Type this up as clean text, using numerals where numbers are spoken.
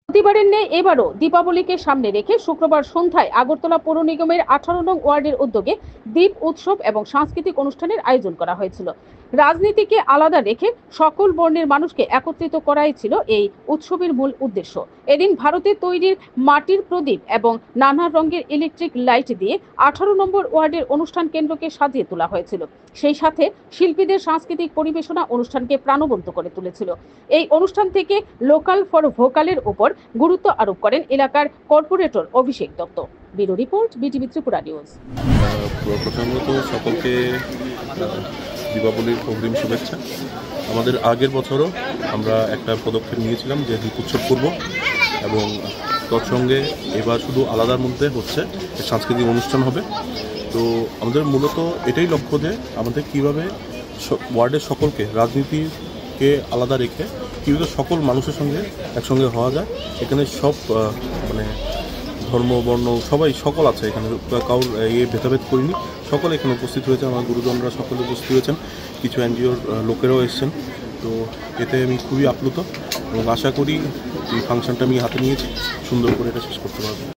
প্রতিবারের ন্যায় এবারও দীপাবলিকে সামনে রেখে শুক্রবার সন্ধ্যায় আগরতলা পৌর নিগমের 18 নং ওয়ার্ডের উদ্যোগে দীপ উৎসব এবং সাংস্কৃতিক অনুষ্ঠানের আয়োজন করা হয়েছিল। রাজনীতিকে আলাদা রেখে সকল বর্ণের মানুষকে একত্রিত করাই ছিল এই উৎসবের মূল উদ্দেশ্য। এদিন ভারতের তৈরির মাটির প্রদীপ এবং নানা রঙের ইলেকট্রিক লাইট দিয়ে 18 নম্বর ওয়ার্ডের অনুষ্ঠান কেন্দ্রকে সাজিয়ে তোলা হয়েছিল। সেই সাথে শিল্পীদের সাংস্কৃতিক পরিবেশনা অনুষ্ঠানকে প্রাণবন্ত করে তুলেছিল। এই অনুষ্ঠান থেকে লোকাল ফর ভোকালের উপর গুরুত্ব আরোপ করেন এলাকার corporator Abhishek Dutta. Bureau report, BTV Tripura news. প্রথমত সকলকে দীপাবলির অগ্রিম শুভেচ্ছা। আমাদের আগের বছরও আমরা একটা পদক্ষেপ নিয়েছিলাম যে দীপ উৎসব করব, এবং তৎসঙ্গে এবার শুধু আলাদার মধ্যে হচ্ছে সাংস্কৃতিক অনুষ্ঠান হবে। তো আমাদের মূলত এটাই লক্ষ্য যে আমাদের কীভাবে ওয়ার্ডের সকলকে, রাজনীতিকে আলাদা রেখে কীভাবে সকল মানুষের সঙ্গে একসঙ্গে হওয়া যায়। এখানে সব ধর্ম বর্ণ সবাই সকল আছে, এখানে কাউর ভেদাভেদ করিনি, সকলে এখানে উপস্থিত হয়েছে। আমার গুরুজনরা সকলে উপস্থিত হয়েছেন, কিছু এনজিওর লোকেরাও এসেছেন। তো এতে আমি খুবই আপ্লুত এবং আশা করি এই ফাংশনটা আমি হাতে নিয়েছি, সুন্দর করে এটা শেষ করতে পারবো।